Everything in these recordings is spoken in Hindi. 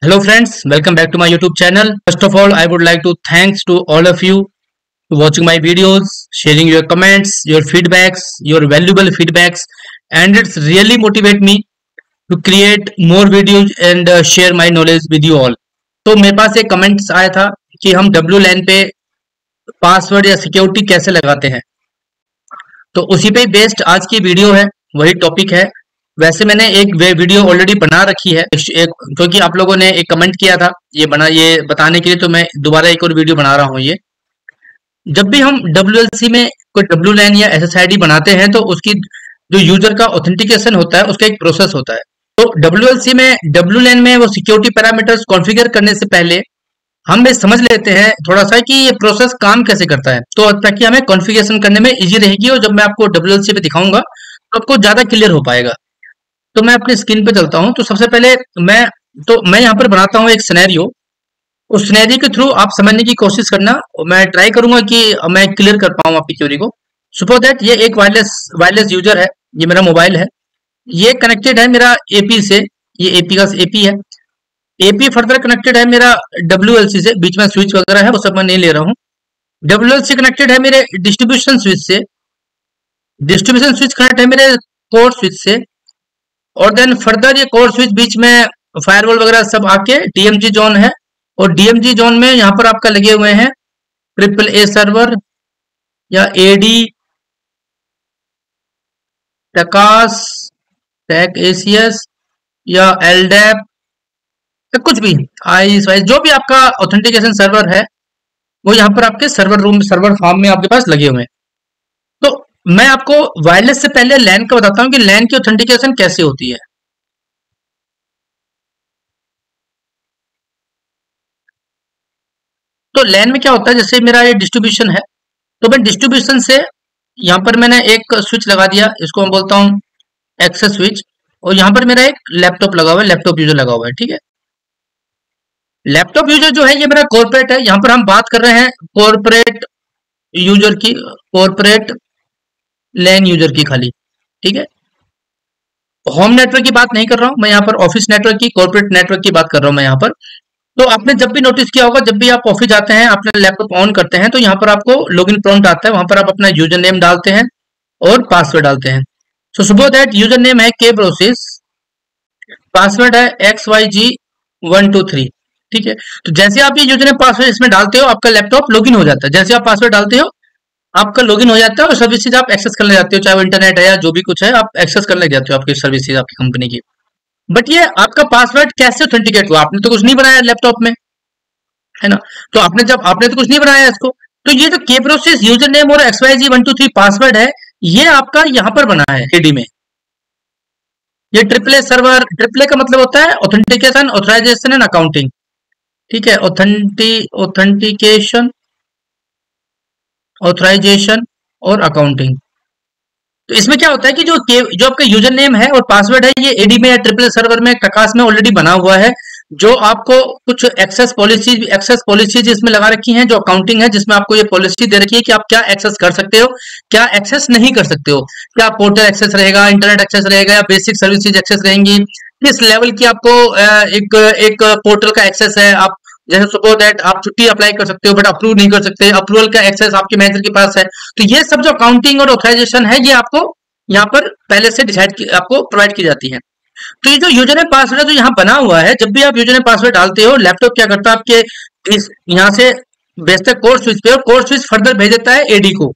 Hello friends, welcome back to my YouTube channel. First of all, I would like to thanks to all of you watching my videos, sharing your comments, your feedbacks, your valuable feedbacks, and it's really motivate me to create more videos and share my knowledge with you all. तो मेरे पास एक कमेंट्स आया था कि हम WLAN पे पासवर्ड या सिक्योरिटी कैसे लगाते हैं, तो उसी पे बेस्ड आज की वीडियो है, वही टॉपिक है। वैसे मैंने एक वीडियो ऑलरेडी बना रखी है, क्योंकि आप लोगों ने एक कमेंट किया था ये बताने के लिए, तो मैं दोबारा एक और वीडियो बना रहा हूँ। ये जब भी हम WLC में कोई WLAN या SSID बनाते हैं तो उसकी जो यूजर का ऑथेंटिकेशन होता है उसका एक प्रोसेस होता है। तो WLC में WLAN में वो सिक्योरिटी पैरामीटर्स कॉन्फ़िगर करने से पहले हम ये समझ लेते हैं थोड़ा सा कि ये प्रोसेस काम कैसे करता है, तो ताकि हमें कॉन्फ़िगरेशन करने में इजी रहेगी और जब मैं आपको WLC पे दिखाऊंगा तो आपको ज्यादा क्लियर हो पाएगा। तो मैं अपनी स्क्रीन पे चलता हूं। तो सबसे पहले मैं यहाँ पर बनाता हूँ एक सिनेरियो। उस सिनेरियो के थ्रू आप समझने की कोशिश करना और मैं ट्राई करूंगा कि मैं क्लियर कर पाऊँ आपकी क्वेरी को। सपोज दैट ये एक वायरलेस यूजर है, ये मेरा मोबाइल है, ये कनेक्टेड है मेरा एपी से, ये एपी का एपी है, एपी फर्दर कनेक्टेड है मेरा WLC से, बीच में स्विच वगैरह है वो सब मैं नहीं ले रहा हूँ। WLC कनेक्टेड है मेरे डिस्ट्रीब्यूशन स्विच से, डिस्ट्रीब्यूशन स्विच कनेक्ट है मेरे कोर स्विच से, और देन फर्दर ये कोर स्विच बीच में फायरवॉल वगैरह सब आके DMZ जोन है, और DMZ जोन में यहाँ पर आपका लगे हुए हैं AAA सर्वर या AD, टकास, टेक ACS या LDAP, कुछ भी ISI, जो भी आपका ऑथेंटिकेशन सर्वर है वो यहाँ पर आपके सर्वर फार्म में आपके पास लगे हुए हैं। तो मैं आपको वायरलेस से पहले LAN का बताता हूँ कि LAN की ऑथेंटिकेशन कैसे होती है। तो LAN में क्या होता है, जैसे मेरा ये डिस्ट्रीब्यूशन है, तो मैं डिस्ट्रीब्यूशन से यहाँ पर मैंने एक स्विच लगा दिया, इसको मैं बोलता हूँ एक्सेस स्विच, और यहाँ पर मेरा एक लैपटॉप लगा हुआ है, लैपटॉप यूजर लगा हुआ है, ठीक है। लैपटॉप यूजर जो है ये मेरा कॉर्पोरेट है, यहाँ पर हम बात कर रहे हैं कॉर्पोरेट यूजर की, कॉर्पोरेट LAN यूजर की खाली, ठीक है। होम नेटवर्क की बात नहीं कर रहा हूं मैं, यहाँ पर ऑफिस नेटवर्क की, कॉर्पोरेट नेटवर्क की बात कर रहा हूं मैं यहाँ पर। तो आपने जब भी नोटिस किया होगा, जब भी आप ऑफिस जाते हैं, अपने लैपटॉप ऑन करते हैं, तो यहाँ पर आपको लॉगिन प्रॉम्प्ट आता है, वहां पर आप अपना यूजर नेम डालते हैं और पासवर्ड डालते हैं। So suppose that user name है K प्रोसेस, पासवर्ड है XYG123, ठीक है। तो जैसे आप ये यूजर नेम पासवर्ड इसमें डालते हो, आपका लैपटॉप लॉगिन हो जाता है। जैसे आप पासवर्ड डालते हो आपका लॉगिन हो जाता है और सर्विसेज आप एक्सेस करने जाते हो, चाहे वो इंटरनेट है या जो भी कुछ है, आप एक्सेस करने जाते हो आपकी सर्विसेज आपकी कंपनी की। बट ये आपका पासवर्ड कैसे ऑथेंटिकेट हुआ? आपने तो कुछ नहीं बनाया लैपटॉप में, है ना। तो आपने तो कुछ नहीं बनाया इसको, तो ये जो K प्रोसेस यूजर नेम और XYG123 पासवर्ड है, ये आपका यहाँ पर बना है AD में। ये AAA सर्वर, AAA का मतलब होता है ऑथेंटिकेशन, ऑथराइजेशन एंड अकाउंटिंग, ठीक है। ऑथेंटिकेशन, ऑथराइजेशन और अकाउंटिंग। तो इसमें क्या होता है कि जो आपका यूजर नेम है और पासवर्ड है, ये AD में या AAA सर्वर में, टकास में ऑलरेडी बना हुआ है। जो आपको कुछ एक्सेस पॉलिसीज इसमें लगा रखी हैं, जो अकाउंटिंग है, जिसमें आपको ये पॉलिसी दे रखी है कि आप क्या एक्सेस कर सकते हो, क्या एक्सेस नहीं कर सकते हो, क्या पोर्टल एक्सेस रहेगा, इंटरनेट एक्सेस रहेगा या बेसिक सर्विसेज एक्सेस रहेंगी, किस लेवल की आपको एक पोर्टल का एक्सेस है। आप जैसे सपोज दैट आप छुट्टी अप्लाई कर सकते हो बट अप्रूव नहीं कर सकते, अप्रूवल का एक्सेस आपके मैनेजर के पास है। तो ये सब जो अकाउंटिंग और ऑथराइजेशन है, ये आपको यहाँ पर पहले से आपको प्रोवाइड की जाती है। तो ये जो यूजर नेम पासवर्ड है जो यहाँ बना हुआ है, जब भी आप यूजर नेम पासवर्ड डालते हो, लैपटॉप क्या करता है आपके यहाँ से भेजता है कोर स्विच पे, और कोर स्विच फर्दर भेज देता है AD को।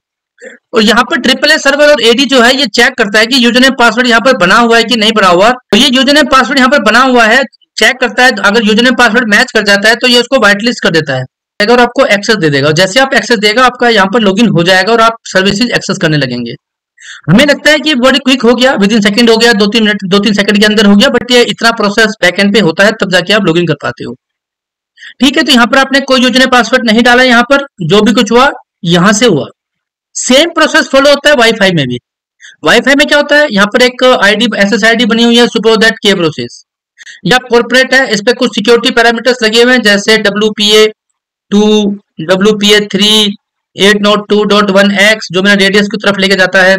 और यहाँ पर AAA सर्वर और AD जो है ये चेक करता है कि यूजर नेम पासवर्ड यहाँ पर बना हुआ है कि नहीं बना हुआ। तो ये यूजर नेम पासवर्ड यहाँ पर बना हुआ है, चेक करता है, अगर यूजर नेम पासवर्ड मैच कर जाता है तो ये उसको व्हाइट लिस्ट कर देता है और आपको एक्सेस दे देगा। जैसे आप एक्सेस देगा, आपका यहाँ पर लॉगिन हो जाएगा और आप सर्विसेज एक्सेस करने लगेंगे। हमें लगता है कि बड़ी क्विक हो गया, विद इन सेकंड हो गया, 2-3 सेकंड के अंदर हो गया, बट ये इतना प्रोसेस बैकएंड पे होता है, तब जाके आप लॉगिन कर पाते हो, ठीक है। तो यहाँ पर आपने कोई यूजर नेम पासवर्ड नहीं डाला, यहाँ पर जो भी कुछ हुआ यहाँ से हुआ। सेम प्रोसेस फॉलो होता है वाईफाई में भी। वाईफाई में क्या होता है, यहाँ पर एक SSID बनी हुई है, सपोज दैट K प्रोसेस, या कॉर्पोरेट है, इस पे कुछ सिक्योरिटी पैरामीटर्स लगे हुए हैं, जैसे WPA2, WPA3, 802.1x, जो मेरा रेडियस की तरफ लेके जाता है।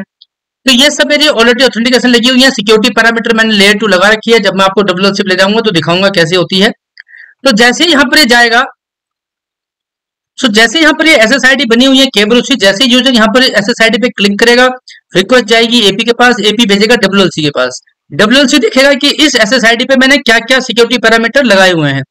तो ये सब मेरी ऑलरेडी ऑथेंटिकेशन लगी हुई है, सिक्योरिटी पैरामीटर मैंने लेयर 2 लगा रखी है। जब मैं आपको WLC ले जाऊंगा तो दिखाऊंगा कैसे होती है। तो जैसे ही यहाँ पर ये जाएगा, जैसे यहाँ पर ये SSID बनी हुई है KBRUCI, जैसे यूजर यहाँ पर SSID पे क्लिक करेगा, रिक्वेस्ट जाएगी AP के पास, AP भेजेगा WLC के पास। WLC देखेगा कि इस SSID पे मैंने क्या क्या सिक्योरिटी पैरामीटर लगाए हुए हैं।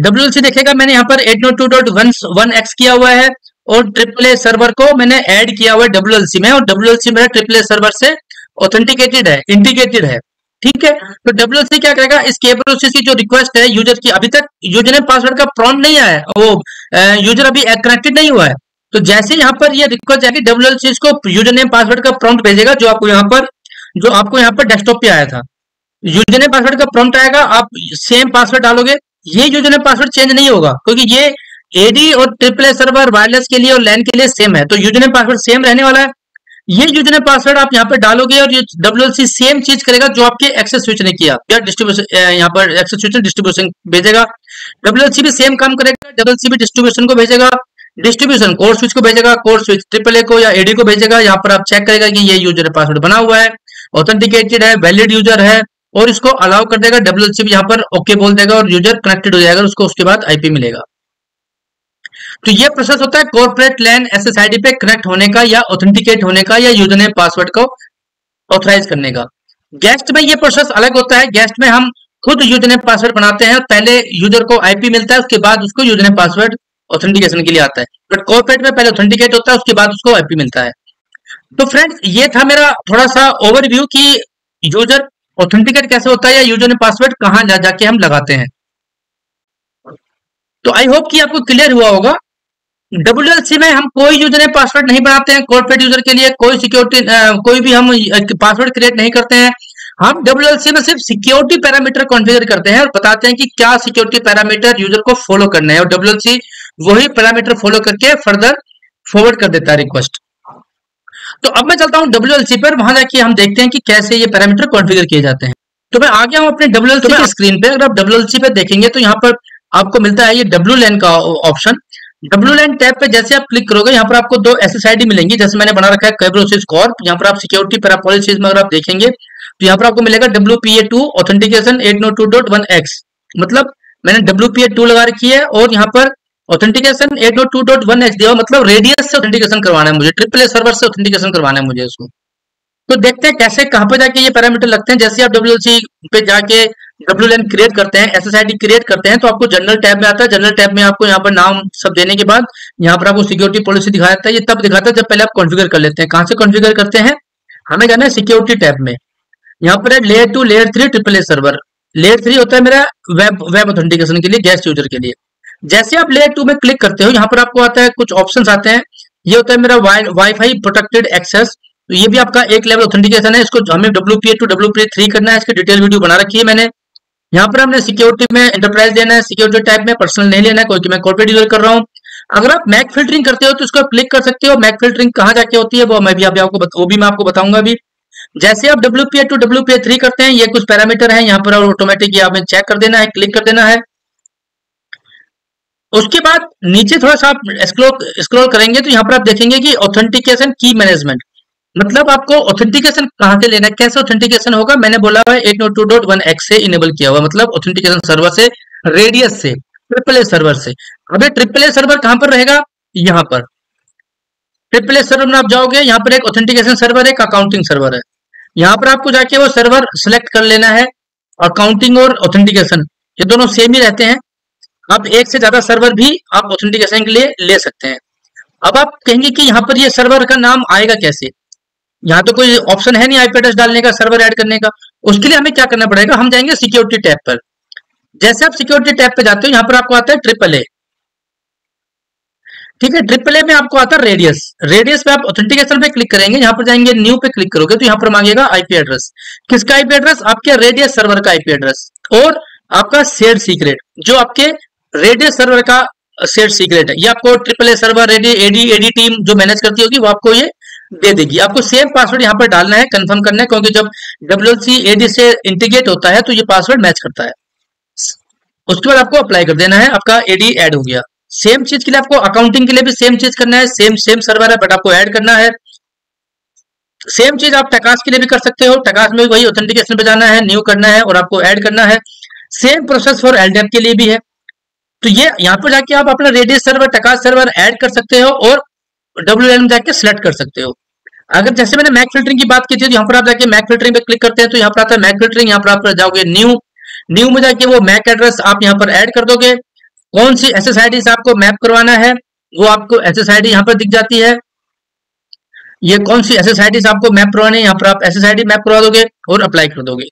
WLC देखेगा मैंने यहाँ पर 802.1x किया हुआ है और AAA सर्वर को मैंने ऐड किया हुआ है WLC में, और WLC मेरा AAA सर्वर से ऑथेंटिकेटेड है, इंटीग्रेटेड है। ठीक है, तो WLC क्या करेगा, इस KBRUCI की जो रिक्वेस्ट है यूजर की, अभी तक यूजर ने पासवर्ड का प्रॉम्प्ट नहीं आया है, वो यूजर अभी कनेक्टेड नहीं हुआ है। तो जैसे यहाँ पर ये रिक्वेस्ट जाएगी, WLC इसको यूजर नेम पासवर्ड का प्रॉम्प्ट भेजेगा, जो आपको यहाँ पर डेस्कटॉप पे आया था। यूजर नेम पासवर्ड का प्रॉम्प्ट आएगा, आप सेम पासवर्ड डालोगे, ये यूजर नेम पासवर्ड चेंज नहीं होगा, क्योंकि ये AD और AAA सर्वर वायरलेस के लिए और LAN के लिए सेम है, तो यूजर नेम पासवर्ड सेम रहने वाला है। ये यूजर नेम पासवर्ड आप यहाँ पर डालोगे और ये WLC सेम चीज करेगा जो आपके एक्सेस स्विच ने किया, या डिस्ट्रीब्यूशन, यहाँ पर एक्सेस स्विच डिस्ट्रीब्यूशन भेजेगा, WLC भी सेम काम करेगा, WLC भी डिस्ट्रीब्यूशन को भेजेगा, डिस्ट्रीब्यूशन कोर स्विच को भेजेगा, कोर स्विच AAA को या AD को भेजेगा। यहाँ पर आप चेक करेगा कि ये यूजर पासवर्ड बना हुआ है, ऑथेंटिकेटेड है, वैलिड यूजर है, और इसको अलाउ कर देगा। WLC भी यहाँ पर ओके बोल देगा और यूजर कनेक्टेड हो जाएगा, उसको उसके बाद IP मिलेगा। तो ये प्रोसेस होता है कॉर्पोरेट LAN SSID पे कनेक्ट होने का, या ऑथेंटिकेट होने का, या यूजर नेम पासवर्ड को ऑथराइज करने का। गेस्ट में ये प्रोसेस अलग होता है, गेस्ट में हम खुद यूजर नेम पासवर्ड बनाते हैं, पहले यूजर को IP मिलता है, उसके बाद उसको यूजर नेम पासवर्ड ऑथेंटिकेशन के लिए आता है। बट कॉर्पोरेट में पहले ऑथेंटिकेट होता है, उसके बाद उसको IP मिलता है। तो फ्रेंड्स, ये था मेरा थोड़ा सा ओवरव्यू कि यूजर ऑथेंटिकेट कैसे होता है, या यूजर नेम पासवर्ड कहां जाके हम लगाते हैं। तो आई होप कि आपको क्लियर हुआ होगा। WLC में हम कोई यूजर नेम पासवर्ड नहीं बनाते हैं, कॉर्पोरेट यूजर के लिए कोई सिक्योरिटी कोई भी हम पासवर्ड क्रिएट नहीं करते हैं। हम WLC में सिर्फ सिक्योरिटी पैरामीटर कॉन्फ़िगर करते हैं और बताते हैं कि क्या सिक्योरिटी पैरामीटर यूजर को फॉलो करना है, और WLC वही पैरामीटर फॉलो करके फर्दर फॉरवर्ड कर देता है रिक्वेस्ट। तो अब मैं चलता हूं WLC पर, वहां जाके हम देखते हैं कि कैसे ये पैरामीटर कॉन्फ़िगर किए जाते हैं। तो मैं आ गया हूं अपने WLC की स्क्रीन पे। अगर आप WLC पे देखेंगे तो यहाँ पर आपको मिलता है ये WLAN का ऑप्शन। WLAN टैब पे जैसे आप क्लिक करोगे, यहाँ पर आपको दो SSID मिलेंगी, जैसे मैंने बना रखा है KBRUCI कॉर्प। यहाँ पर आप सिक्योरिटी पैरा पॉलिसीज में अगर आप देखेंगे तो यहाँ पर आपको मिलेगा WPA2 ऑथेंटिकेशन 802.1x, मतलब मैंने WPA2 लगा रखी है, और यहाँ पर ऑथेंटिकेशन 802.1x दिया, मतलब रेडियस से ऑथेंटिकेशन करवाना है मुझे, AAA सर्वर से ऑथेंटिकेशन करवाना है मुझे उसको। तो देखते हैं कैसे, कहां पर जाके ये पैरामीटर लगते हैं। जैसे आप WLC पे जाके WLAN क्रिएट करते हैं, SSID क्रिएट करते हैं, तो आपको जनरल टैब में आता है। जनरल टैब में आपको यहाँ पर नाम सब देने के बाद यहाँ पर आपको सिक्योरिटी पॉलिसी दिखाया जाता है। ये तब दिखाता है जब पहले आप कॉन्फ़िगर कर लेते हैं। कहां से कॉन्फ़िगर करते हैं, हमें जाना है सिक्योरिटी टैब में। यहाँ पर है layer 2 layer 3 AAA server. Layer 3 होता है मेरा वेब ऑथेंटिकेशन के लिए, गेस्ट यूजर के लिए। जैसे आप लेयर 2 में क्लिक करते हो, यहाँ पर आपको आता है कुछ ऑप्शंस आते हैं। ये होता है मेरा वाईफाई प्रोटेक्टेड एक्सेस, तो ये भी आपका एक लेवल ऑथेंटिकेशन है। इसको हमें WPA2 WPA3 करना है, इसकी डिटेल वीडियो बना रखी है मैंने। यहाँ पर हमने सिक्योरिटी में एंटरप्राइज लेना है, सिक्योरिटी टाइप में पर्सनल नहीं लेना है, क्योंकि मैं कॉर्पोरेट यूजर कर रहा हूँ। अगर आप मैक फिल्टरिंग करते हो तो इसको क्लिक कर सकते हो। मैक फिल्टरिंग कहाँ जाके होती है वो मैं आपको बताऊंगा अभी। जैसे आप WPA2 WPA3 करते हैं, ये कुछ पैरामीटर है यहाँ पर, और ऑटोमेटिक आपने चेक कर देना है, क्लिक कर देना है। उसके बाद नीचे थोड़ा सा आप स्क्रॉल करेंगे तो यहाँ पर आप देखेंगे कि ऑथेंटिकेशन की मैनेजमेंट, मतलब आपको ऑथेंटिकेशन कहां से लेना है, कैसे ऑथेंटिकेशन होगा। मैंने बोला है 802.1x से इनेबल किया हुआ, मतलब ऑथेंटिकेशन सर्वर से, रेडियस से, AAA सर्वर से। अब ये AAA सर्वर कहां पर रहेगा, यहाँ पर AAA सर्वर में आप जाओगे, यहाँ पर एक ऑथेंटिकेशन सर्वर है, एक अकाउंटिंग सर्वर है। यहाँ पर आपको जाके वो सर्वर सिलेक्ट कर लेना है। अकाउंटिंग और ऑथेंटिकेशन ये दोनों सेम ही रहते हैं। आप एक से ज्यादा सर्वर भी आप ऑथेंटिकेशन के लिए ले सकते हैं। अब आप कहेंगे कि यहाँ पर ये सर्वर का नाम आएगा कैसे, यहाँ तो कोई ऑप्शन है नहीं IP एड्रेस डालने का, सर्वर ऐड करने का। उसके लिए हमें क्या करना पड़ेगा, हम जाएंगे सिक्योरिटी टैब पर। जैसे आप सिक्योरिटी टैब पे जाते हो, यहाँ पर आपको आता है AAA, ठीक है। AAA में आपको आता है रेडियस। रेडियस पे आप ऑथेंटिकेशन पे क्लिक करेंगे, यहाँ पर जाएंगे न्यू पे क्लिक करोगे तो यहाँ पर मांगेगा IP एड्रेस। किसका IP एड्रेस, आपके रेडियस सर्वर का IP एड्रेस, और आपका शेयर्ड सीक्रेट, जो आपके रेडियस सर्वर का शेयर्ड सीक्रेट है। ये आपको AAA सर्वर AD टीम जो मैनेज करती होगी वो आपको ये दे देगी। आपको सेम पासवर्ड यहाँ पर डालना है, कंफर्म करना है, क्योंकि जब WLC AD से इंटीग्रेट होता है तो ये पासवर्ड मैच करता है। उसके बाद आपको अप्लाई कर देना है, आपका AD ऐड हो गया। सेम चीज के लिए आपको अकाउंटिंग के लिए भी सेम चीज करना है, सेम सर्वर है बट आपको ऐड करना है। सेम चीज आप टकास के लिए भी कर सकते हो, टकास में वही ऑथेंटिकेशन पे जाना है, न्यू करना है और आपको ऐड करना है। सेम प्रोसेस फॉर एलडैप के लिए भी है। तो ये यहाँ पर जाके आप अपना रेडियस सर्वर, टकास सर्वर ऐड कर सकते हो और WLAN में जाके सिलेक्ट कर सकते हो। अगर जैसे मैंने मैक फिल्टरिंग की बात की थी, तो यहाँ पर आप जाके मैक फिल्टरिंग पे क्लिक करते हैं तो यहाँ पर आता है मैक फिल्टरिंग। यहाँ पर आप जाओगे न्यू में जाके वो मैक एड्रेस आप यहाँ पर ऐड कर दोगे। कौन सी SSID से आपको मैप करवाना है वो आपको SSID यहाँ पर दिख जाती है। ये कौन सी SSID से आपको मैप करवानी है, यहाँ पर आप SSID मैप करवा दोगे और अप्लाई कर दोगे।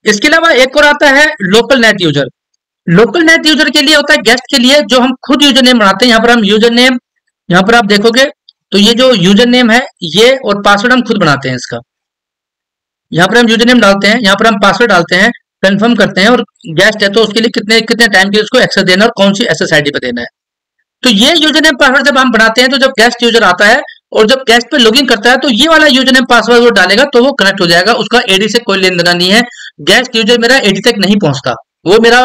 इसके अलावा एक और आता है local net user. Local net user के लिए होता है गेस्ट के लिए, जो हम खुद यूजर नेम बनाते हैं। यहाँ पर हम यूजर नेम, यहाँ पर आप देखोगे तो ये जो यूजर नेम है ये और पासवर्ड हम खुद बनाते हैं इसका। यहाँ पर हम यूजर नेम डालते हैं, यहाँ पर हम पासवर्ड डालते हैं, कंफर्म करते हैं और गेस्ट है तो उसके लिए कितने कितने टाइम के लिए उसको एक्सेस देना है और कौन सी SSID पे देना है। तो ये यूजर नेम पासवर्ड जब हम बनाते हैं तो जब गेस्ट यूजर आता है और जब गेस्ट पे लॉगिन करता है तो ये वाला यूजर नेम पासवर्ड वो डालेगा तो वो कनेक्ट हो जाएगा। उसका AD से कोई लेन देना नहीं है। गेस्ट यूजर मेरा AD तक नहीं पहुंचता, वो मेरा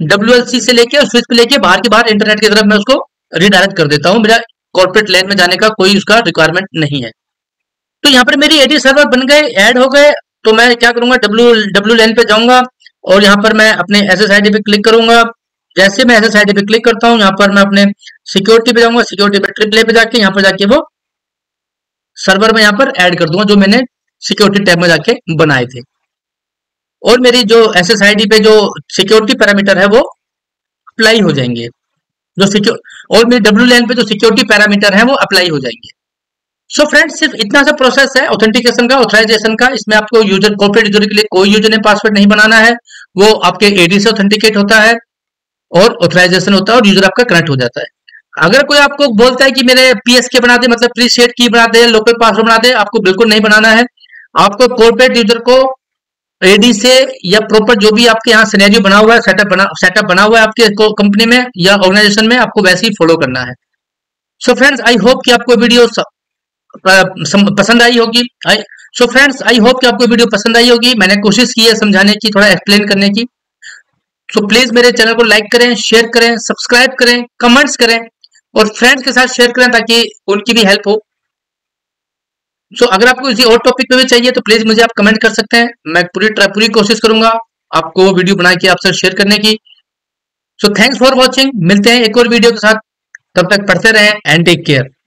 WLC से लेके स्विच पे लेके बाहर के बाहर इंटरनेट की तरफ मैं उसको रिडायरेक्ट कर देता हूँ। मेरा कॉर्पोरेट लैन में जाने का कोई उसका रिक्वायरमेंट नहीं है। तो यहाँ पर मेरी AD सर्वर बन गए, ऐड हो गए। तो मैं क्या करूंगा, WLAN पे जाऊंगा और यहाँ पर मैं अपने SSID पे क्लिक करूंगा। जैसे मैं SSID पे क्लिक करता हूँ, यहाँ पर मैं अपने सिक्योरिटी पे जाऊंगा, सिक्योरिटी पे AAA पे जाके यहाँ पर जाके वो सर्वर में यहाँ पर ऐड कर दूंगा जो मैंने सिक्योरिटी टैब में जाके बनाए थे। और मेरी जो SSID पे जो सिक्योरिटी पैरामीटर है वो अप्लाई हो जाएंगे, जो सिक्योर और मेरे WLAN पे जो सिक्योरिटी पैरामीटर है वो अप्लाई हो जाएंगे। सो फ्रेंड्स, सिर्फ इतना सा प्रोसेस है ऑथेंटिकेशन का, ऑथराइजेशन का। इसमें आपको यूजर, कॉर्पोरेट यूजर के लिए कोई यूजर नेम पासवर्ड नहीं बनाना है, वो आपके AD से ऑथेंटिकेट होता है और ऑथराइजेशन होता है और यूजर आपका कनेक्ट हो जाता है। अगर कोई आपको बोलता है कि मेरे PSK बना दे, मतलब प्रीसेट की बना दे, लोकल पासवर्ड बना दे, आपको बिल्कुल नहीं बनाना है। आपको कॉर्पोरेट यूजर को AD से या प्रॉपर जो भी आपके यहाँ सिनेरियो बना हुआ है, सेटअप बना हुआ है आपके कंपनी में या ऑर्गेनाइजेशन में, आपको वैसे ही फॉलो करना है। सो फ्रेंड्स, आई होप कि आपको वीडियो पसंद आई होगी। सो फ्रेंड्स, आई होप कि आपको वीडियो पसंद आई होगी। मैंने कोशिश की है समझाने की, थोड़ा एक्सप्लेन करने की। सो प्लीज मेरे चैनल को लाइक करें, शेयर करें, सब्सक्राइब करें, कमेंट्स करें और फ्रेंड्स के साथ शेयर करें ताकि उनकी भी हेल्प हो। सो अगर आपको किसी और टॉपिक पे भी चाहिए तो प्लीज मुझे आप कमेंट कर सकते हैं। मैं पूरी कोशिश करूंगा आपको वो वीडियो बना के आपसे शेयर करने की। So thanks for watching. मिलते हैं एक और वीडियो के साथ, तब तक पढ़ते रहें एंड टेक केयर।